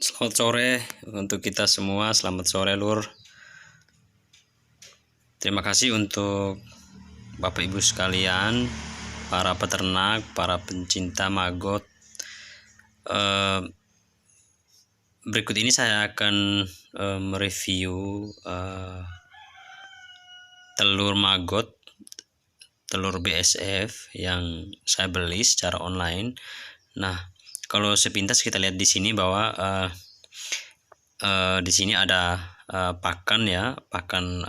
Selamat sore untuk kita semua. Selamat sore, Lur. Terima kasih untuk Bapak Ibu sekalian, para peternak, para pencinta maggot. Berikut ini saya akan mereview telur maggot, telur BSF yang saya beli secara online. Nah, kalau sepintas kita lihat di sini bahwa di sini ada pakan ya, pakan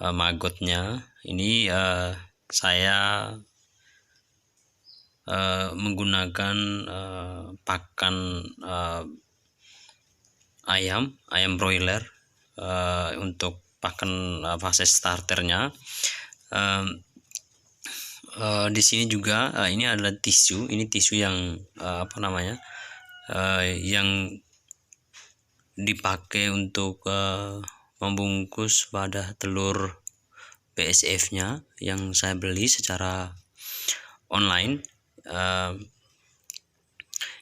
maggotnya. Ini saya menggunakan pakan ayam broiler untuk pakan fase starternya. Di sini juga ini adalah tisu. Ini tisu yang yang dipakai untuk membungkus pada telur BSF-nya yang saya beli secara online.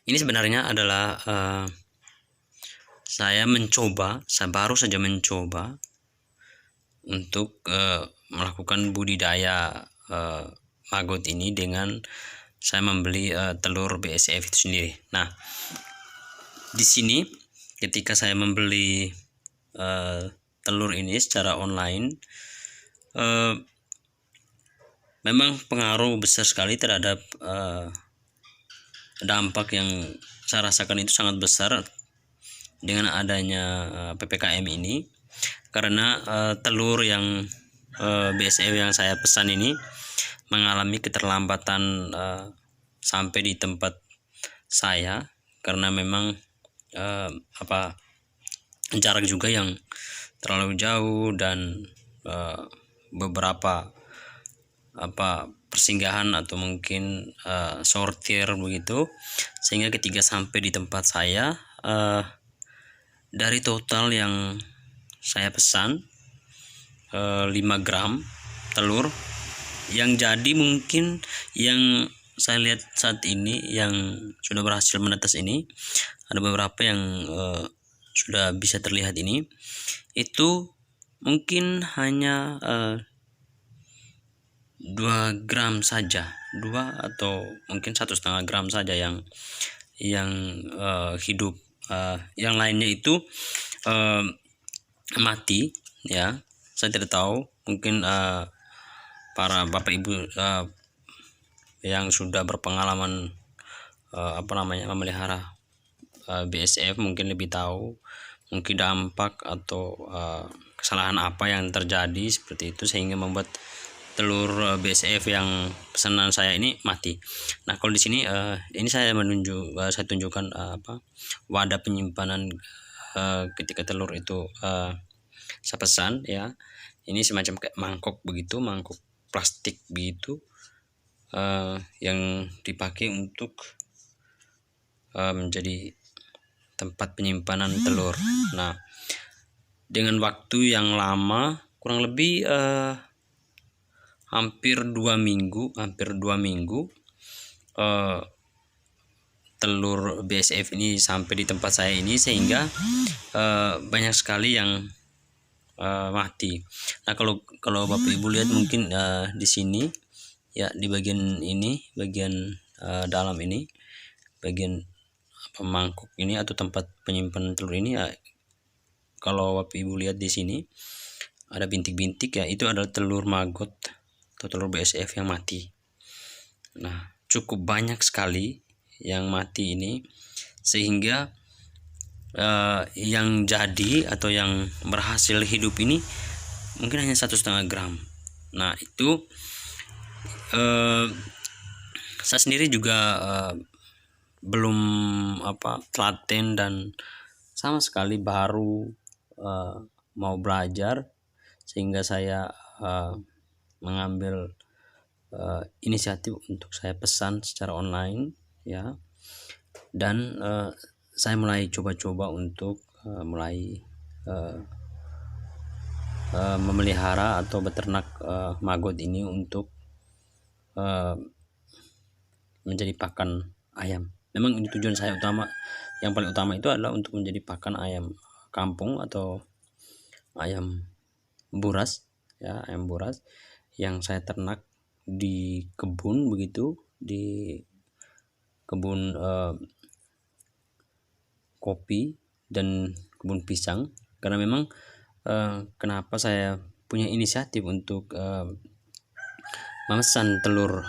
Ini sebenarnya adalah saya baru saja mencoba untuk melakukan budidaya maggot ini dengan saya membeli telur BSF itu sendiri. Nah, di sini ketika saya membeli telur ini secara online, memang pengaruh besar sekali terhadap dampak yang saya rasakan itu sangat besar dengan adanya PPKM ini, karena telur yang BSF yang saya pesan ini mengalami keterlambatan sampai di tempat saya, karena memang jarak juga yang terlalu jauh dan beberapa persinggahan atau mungkin sortir begitu, sehingga ketika sampai di tempat saya, dari total yang saya pesan 5 gram telur yang jadi, mungkin yang saya lihat saat ini yang sudah berhasil menetas ini ada beberapa yang sudah bisa terlihat ini, itu mungkin hanya 2 gram saja, 2 atau mungkin 1,5 gram saja yang hidup. Yang lainnya itu mati ya. Saya tidak tahu, mungkin para bapak ibu yang sudah berpengalaman memelihara BSF mungkin lebih tahu, mungkin dampak atau kesalahan apa yang terjadi seperti itu sehingga membuat telur BSF yang pesanan saya ini mati. Nah, kalau di sini ini saya tunjukkan wadah penyimpanan ketika telur itu saya pesan ya. Ini semacam kayak mangkok begitu, mangkok plastik begitu, yang dipakai untuk menjadi tempat penyimpanan telur. Nah, dengan waktu yang lama, kurang lebih hampir 2 minggu, telur BSF ini sampai di tempat saya ini, sehingga banyak sekali yang mati. Nah, kalau Bapak Ibu lihat mungkin di sini ya, di bagian ini, bagian dalam ini, bagian mangkuk ini atau tempat penyimpanan telur ini ya, kalau Bapak Ibu lihat di sini ada bintik-bintik ya, itu adalah telur maggot atau telur BSF yang mati. Nah, cukup banyak sekali yang mati ini, sehingga yang jadi atau yang berhasil hidup ini mungkin hanya 1,5 gram. Nah, itu saya sendiri juga belum telaten dan sama sekali baru mau belajar, sehingga saya mengambil inisiatif untuk saya pesan secara online ya, dan saya mulai coba-coba untuk mulai memelihara atau beternak maggot ini untuk menjadi pakan ayam memang ini tujuan saya utama, yang paling utama itu adalah untuk menjadi pakan ayam kampung atau ayam buras, ya, ayam buras yang saya ternak di kebun begitu, di kebun kopi dan kebun pisang. Karena memang kenapa saya punya inisiatif untuk memesan telur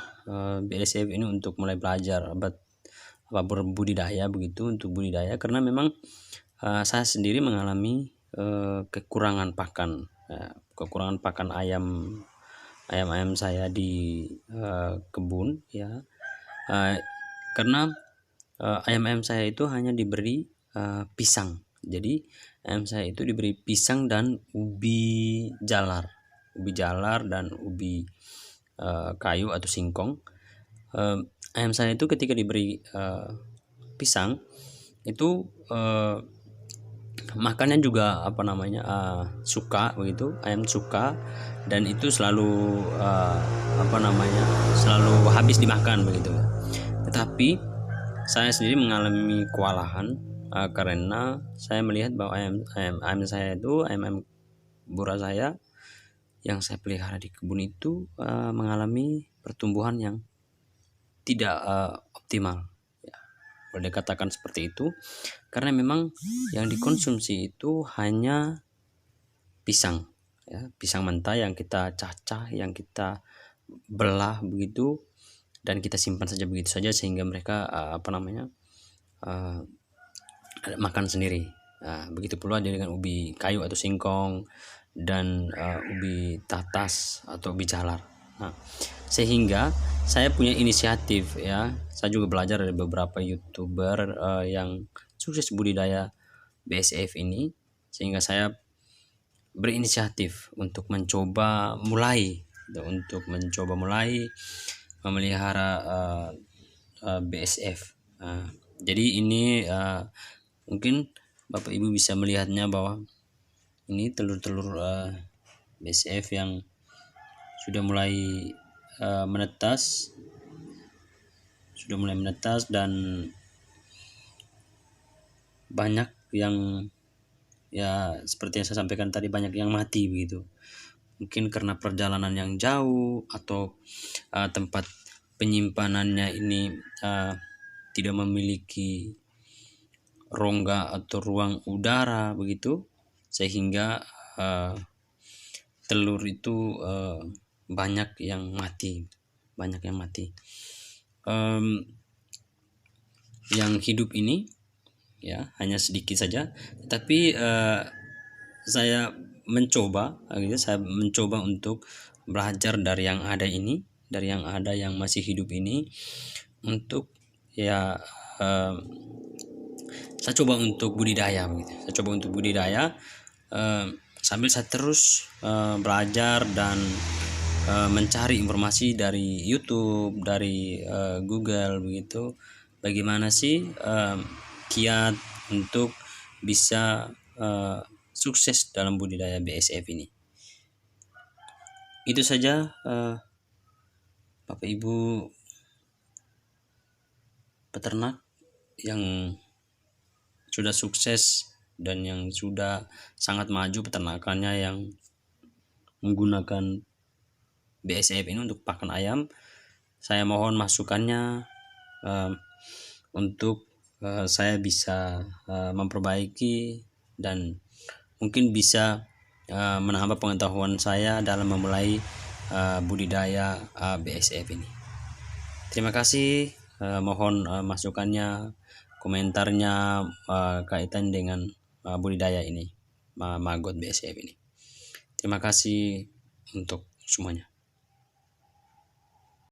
BSF ini untuk mulai belajar apa berbudidaya begitu, untuk budidaya, karena memang saya sendiri mengalami kekurangan pakan, kekurangan pakan ayam saya di kebun, ya, karena ayam-ayam saya itu hanya diberi pisang. Jadi ayam saya itu diberi pisang dan ubi jalar dan ubi kayu atau singkong. Ayam saya itu ketika diberi pisang itu makannya juga suka begitu, ayam suka, dan itu selalu selalu habis dimakan begitu. Tetapi saya sendiri mengalami kewalahan karena saya melihat bahwa ayam saya itu, ayam buras saya yang saya pelihara di kebun itu mengalami pertumbuhan yang tidak optimal, ya, boleh dikatakan seperti itu, karena memang yang dikonsumsi itu hanya pisang, ya, pisang mentah yang kita cacah, yang kita belah begitu, dan kita simpan saja begitu saja sehingga mereka makan sendiri. Nah, begitu pula dengan ubi kayu atau singkong dan ubi tatas atau ubi jalar. Nah, sehingga saya punya inisiatif, ya, saya juga belajar dari beberapa YouTuber yang sukses budidaya BSF ini, sehingga saya berinisiatif untuk mencoba mulai memelihara BSF. Jadi ini mungkin Bapak Ibu bisa melihatnya bahwa ini telur-telur BSF yang sudah mulai menetas, dan banyak yang, ya, seperti yang saya sampaikan tadi, banyak yang mati begitu. Mungkin karena perjalanan yang jauh atau tempat penyimpanannya ini tidak memiliki rongga atau ruang udara begitu, sehingga telur itu banyak yang mati. Yang hidup ini, ya, hanya sedikit saja, tetapi saya mencoba untuk belajar dari yang ada yang masih hidup ini, untuk, ya, saya coba untuk budidaya sambil saya terus belajar dan mencari informasi dari YouTube, dari Google begitu, bagaimana sih kiat untuk bisa sukses dalam budidaya BSF ini. Itu saja Bapak Ibu peternak yang sudah sukses dan yang sudah sangat maju peternakannya, yang menggunakan BSF ini untuk pakan ayam. Saya mohon masukannya untuk saya bisa memperbaiki dan mungkin bisa menambah pengetahuan saya dalam memulai budidaya BSF ini. Terima kasih, mohon masukannya, komentarnya kaitan dengan budidaya ini, maggot BSF ini. Terima kasih untuk semuanya.